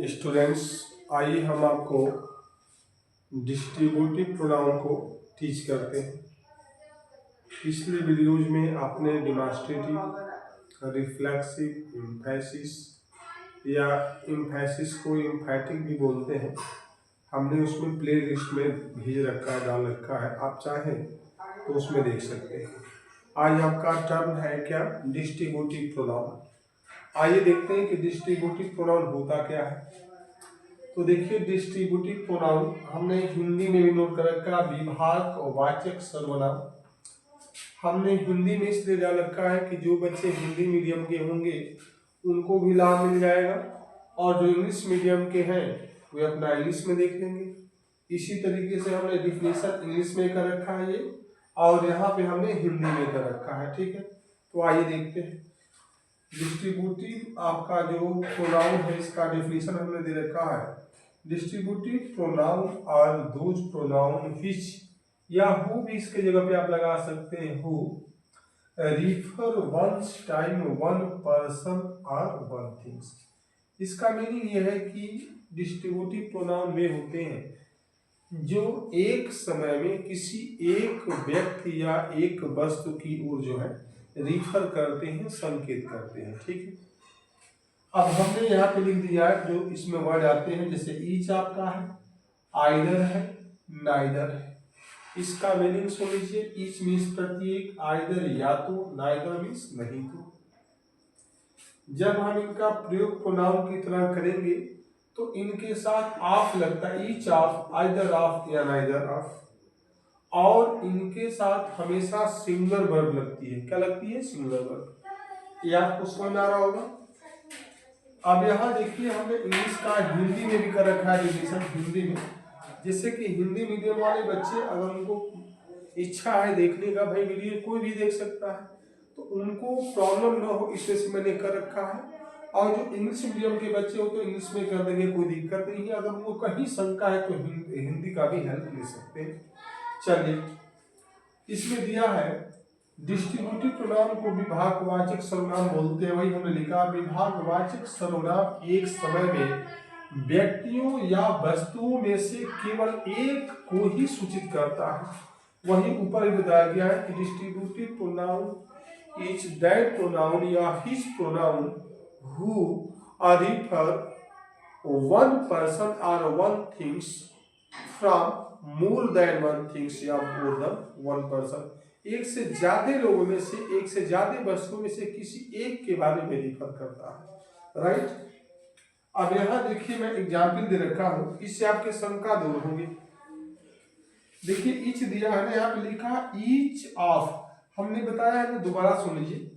Students, आइए हम आपको डिस्ट्रीब्यूटिव प्रोनाउन को टीच करते हैं। पिछले वीडियोज में आपने डिमॉन्स्ट्रेटिव, रिफ्लेक्सिव, एम्फैसिस या एम्फैसिस को एम्फैटिक भी बोलते हैं, हमने उसमें प्ले लिस्ट में भेज रखा है, डाल रखा है। आप चाहें तो उसमें देख सकते हैं। आज आपका टर्म है क्या? Distributive pronoun. आइए देखते हैं कि डिस्ट्रीब्यूटिव प्रोनाउन होता क्या है। तो देखिए, डिस्ट्रीब्यूटिव प्रोनाउन हमने हिंदी में भी नोट कर रखा है, विभाग और वाचक सर्वनाम। हमने हिंदी में इसलिए डाल रखा है कि जो बच्चे हिंदी मीडियम के होंगे उनको भी लाभ मिल जाएगा, और जो इंग्लिश मीडियम के हैं वे अपना इंग्लिश में देख लेंगे। इसी तरीके से हमने डिफिनेशन इंग्लिश में कर रखा है ये, और यहाँ पे हमने हिंदी में कर रखा है। ठीक है, तो आइए देखते हैं। डिस्ट्रीब्यूटिव आपका जो प्रोनाउन है, इसका डेफिनेशन हमने दे रखा है। Distributive pronoun are those pronoun which, या हु भी इसके जगह पे आप लगा सकते हैं, who refer once time one person और वन थिंग्स। इसका मीनिंग यह है कि डिस्ट्रीब्यूटिव प्रोनाउन वे होते हैं जो एक समय में किसी एक व्यक्ति या एक वस्तु की ओर जो है रिफर करते हैं, संकेत करते हैं। ठीक है, अब हमने यहाँ पे लिख दिया है जो इसमें वर्ड आते हैं, जैसे ईच आपका है, आइदर है, नाइदर है। इसका मीनिंग सुन लीजिए। ईच मीन्स प्रत्येक, आइदर या तो, नाइदर मीन्स नहीं तो। जब हम इनका प्रयोग प्रोनाउन की तरह करेंगे तो इनके साथ ऑफ लगता है, ईच ऑफ, आइदर ऑफ या नाइदर ऑफ। और इनके साथ हमेशा सिंगुलर वर्ब लगती है। क्या लगती है? Singular verb. ये आपको समझ आ रहा होगा। अब यहाँ देखिए, हमने इंग्लिश का हिंदी में भी कर रखा है डिविजन हिंदी में, जैसे कि हिंदी मीडियम वाले बच्चे अगर उनको इच्छा है देखने का, भाई वीडियो कोई भी देख सकता है, तो उनको प्रॉब्लम ना हो इसलिए से मैंने कर रखा है। और जो इंग्लिश मीडियम के बच्चे हो तो इंग्लिश में कर देंगे, कोई दिक्कत नहीं है। अगर उनको कहीं शंका है तो हिंदी का भी हेल्प ले सकते हैं। चलिए, इसमें दिया है डिस्ट्रीब्यूटिव प्रोनाउन को विभागवाचक सर्वनाम बोलते हैं। वही हमने लिखा, विभागवाचक सर्वनाम एक समय में व्यक्तियों या वस्तुओं में से केवल एक को ही सूचित करता है। वही ऊपर ही बताया गया है कि distributive pronoun is that pronoun या his pronoun who refer one person और one things from more than one things या मोर देन वन पर्सन। एक से ज्यादा लोगों में से, एक से ज्यादा वस्तुओं में से किसी एक के बारे में रिफर करता है। राइट। अब यहां देखिए, मैं एग्जाम्पल दे रखा हूं, इससे आपके शंका दूर होंगे। देखिए, ईच दिया है ना, यहाँ पे लिखा ईच ऑफ। हमने बताया है ना, दोबारा सुन लीजिए।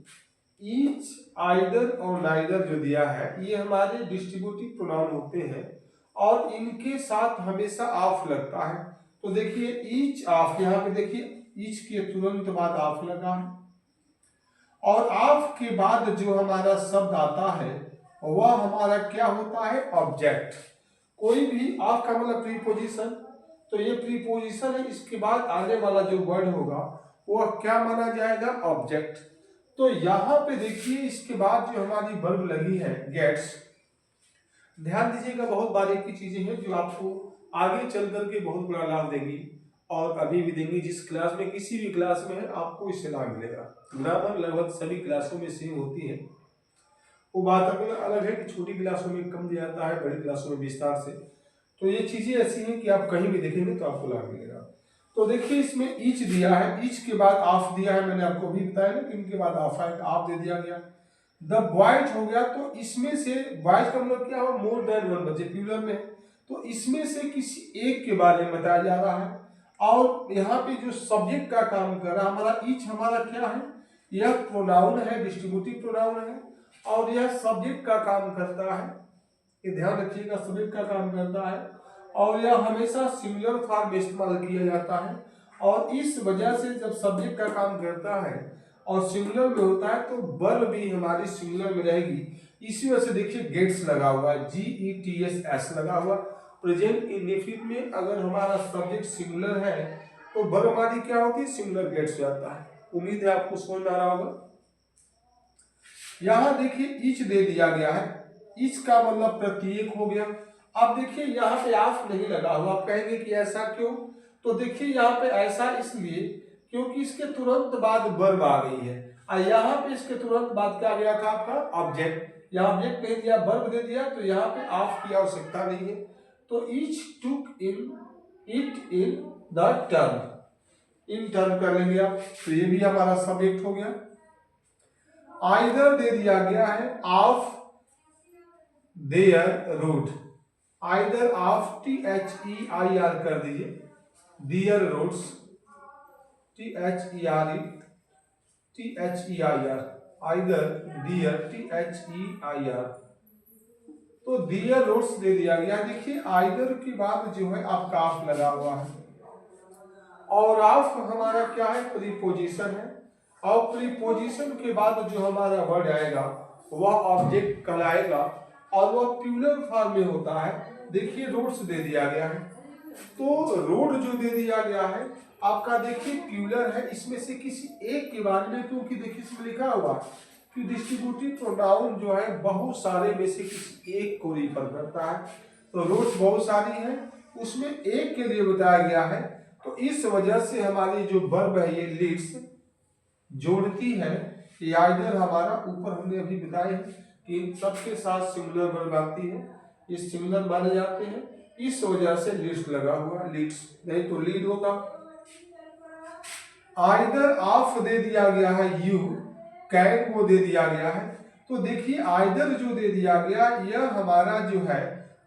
ईच, आइदर और नाइदर जो दिया है ये हमारे डिस्ट्रीब्यूटिव प्रोनाउन होते हैं, और इनके साथ हमेशा ऑफ लगता है। तो देखिए, ईच ऑफ, यहाँ पे देखिए ईच के तुरंत बाद ऑफ लगा है, और ऑफ के बाद जो हमारा शब्द आता है वह हमारा क्या होता है? ऑब्जेक्ट। कोई भी ऑफ का मतलब प्रीपोजिशन, तो ये प्रीपोजिशन है, इसके बाद आने वाला जो वर्ड होगा वह क्या माना जाएगा? ऑब्जेक्ट। तो यहां पे देखिए, इसके बाद जो हमारी वर्ब लगी है गेट्स, ध्यान दीजिएगा, बहुत बारीकी चीजें हैं जो आपको आगे चल करके बहुत बड़ा लाभ देगी, और अभी भी देंगे। जिस क्लास में, किसी भी क्लास में है, आपको इससे लाभ मिलेगा। ग्रामर लगभग सभी क्लासों में सेम होती है। वो बात अलग है कि छोटी क्लासों में कम दिया जाता है, बड़ी क्लासों में विस्तार से। तो ये चीजें ऐसी हैं कि आप कहीं भी देखेंगे तो आपको लाभ मिलेगा। तो देखिए, इसमें ईच दिया है, ईच के बाद ऑफ दिया है, मैंने आपको भी बताया ना कि इनके बाद ऑफ है, ऑफ दे दिया गया। द बॉयज हो गया, तो इसमें से बॉयज का मतलब क्या हो? मोर देन वन बच्चे, प्लूरल में, तो इसमें से किसी एक के बारे में बताया जा रहा है। और यहाँ पे जो सब्जेक्ट का काम कर रहा है हमारा ईच, हमारा क्या है? यह प्रोनाउन है, डिस्ट्रीब्यूटिव प्रोनाउन है, और यह सब्जेक्ट का काम करता है। ये ध्यान रखिएगा, सब्जेक्ट का काम करता है, और यह हमेशा सिंगुलर फॉर्म में इस्तेमाल किया जाता है। और इस वजह से जब सब्जेक्ट का काम करता है और सिंगुलर में होता है तो वर्ब भी हमारी सिंगुलर में रहेगी। इसी वजह से देखिए गेट्स लगा हुआ है, GETS लगा हुआ। प्रेजेंट इंडेफिनिट में अगर हमारा सब्जेक्ट सिंगुलर है तो वर्ब हमारी क्या होती है? सिंगुलर गेट्स जाता है। उम्मीद है आपको समझ में आ रहा होगा। यहां देखिए ईच दे दिया गया है, ईच का मतलब प्रत्येक हो गया। अब देखिए यहाँ पे ऑफ नहीं लगा हुआ, आप कहेंगे कि ऐसा क्यों? तो देखिए यहाँ पे ऐसा इसलिए क्योंकि इसके तुरंत बाद वर्ब आ गई है, और यहाँ पे इसके तुरंत बाद क्या गया था आपका ऑब्जेक्ट। यहाँ ऑब्जेक्ट नहीं दिया, वर्ब दे दिया, तो यहाँ पे ऑफ की आवश्यकता नहीं है। तो each took it in the turn, in turn कर लेंगे आप, तो ये भी हमारा सब्जेक्ट हो गया। आइदर दे दिया गया है of their road, either of THEIR कर दीजिए, their roads THEIR, either their THEIR, तो दियर रोड्स दे दिया गया। देखिए आइदर के बाद जो है आपका ऑफ लगा हुआ है, और ऑफ हमारा क्या है? प्रीपोजिशन है, और प्रीपोजिशन के बाद जो हमारा वर्ड आएगा वह ऑब्जेक्ट कहलाएगा, और वह प्लूरल फॉर्म में होता है। देखिए रोड्स दे दिया गया है, तो रोड जो दे दिया गया है आपका देखिए प्लूरल है, इसमें से किसी एक के बारे में, क्योंकि देखिए इसमें लिखा हुआ कि डिस्ट्रीब्यूटिव प्रोनाउन जो है बहुत सारे में से किसी एक को रिफर करता है। तो रोड्स बहुत सारी हैं, उसमें एक के लिए बताया गया है, तो इस वजह से हमारी जो वर्ब है ये लीड्स जोड़ती है। ये आइदर हमारा ऊपर हमने अभी बताया है कि इन सबके साथ सिमिलर वर्ब आती है, ये सिमिलर माने जाते हैं, इस वजह से लीड्स लगा हुआ, लीड्स नहीं तो लीड होता। आइदर ऑफ दे दिया गया है, यू कैन वो दे दिया गया है। तो देखिए आइदर जो दे दिया गया यह हमारा जो है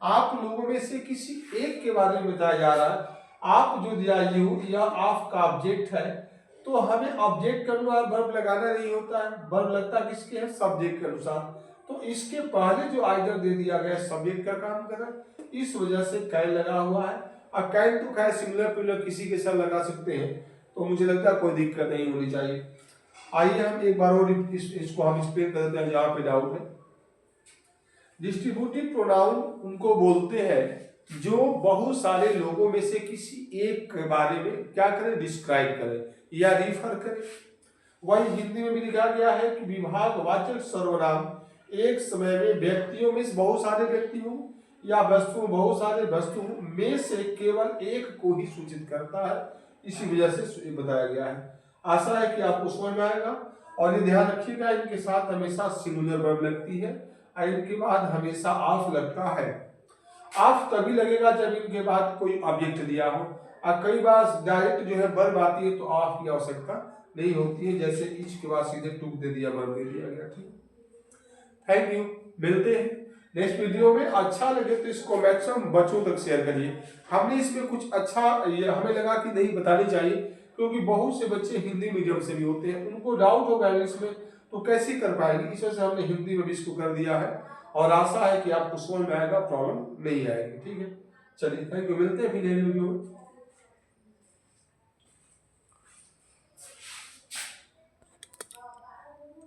आप लोगों में से किसी एक के बारे में बताया जा रहा है। आप जो दिया यू, यह ऑफ का ऑब्जेक्ट है, तो हमें ऑब्जेक्ट के अनुसार वर्ब लगाना नहीं होता है, वर्ब लगता किसके है? सब्जेक्ट के अनुसार। तो इसके पहले जो आइदर दे दिया गया सब्जेक्ट का काम कर रहा है, इस वजह से कैन लगा हुआ है। और कैन तो खैर सिंगुलर प्लूरल किसी के साथ लगा सकते हैं, तो मुझे लगता है कोई दिक्कत नहीं होनी चाहिए। आइए हम एक बार और इसको हम एक्सप्लेन कर देते हैं जहाँ पे डाउट है। डिस्ट्रीब्यूटिव प्रोनाउन उनको बोलते हैं जो बहुत सारे लोगों में से किसी एक के बारे में क्या करें? डिस्क्राइब करें या रिफर करें। वही हिंदी में भी लिखा गया है कि विभागवाचक सर्वनाम एक समय में व्यक्तियों में बहुत सारे व्यक्ति हों या वस्तुओं बहुत सारे वस्तुओं में से केवल एक को ही सूचित करता है, इसी वजह से बताया गया है। आशा है कि आपको समझ में आएगा, और ये ध्यान रखिएगा इनके साथ हमेशा सिंगुलर वर्ब लगती है, और इनके बाद हमेशा ऑफ लगता है। ऑफ तभी लगेगा जब इनके बाद कोई ऑब्जेक्ट दिया हो, और कई बार डायरेक्ट जो है वर्ब आती है तो ऑफ की आवश्यकता नहीं होती है, जैसे ईच के बाद सीधे टुक दे दिया, वर्ब दे दिया गया। ठीक, थैंक यू, मिलते हैं नेक्स्ट वीडियो में। अच्छा लगे तो इसको मैक्सिमम बच्चों तक शेयर करिए। हमने इसमें कुछ अच्छा ये हमें लगा कि नहीं बतानी चाहिए, क्योंकि बहुत से बच्चे हिंदी मीडियम से भी होते हैं, उनको डाउट होगा इंग्लिश में तो कैसे कर पाएंगे, इस वजह से हमने हिंदी में भी इसको कर दिया है, और आशा है कि आपको समझ में आएगा, प्रॉब्लम नहीं आएगी। ठीक है, चलिए थैंक यू, मिलते हैं फिर नई वीडियो में।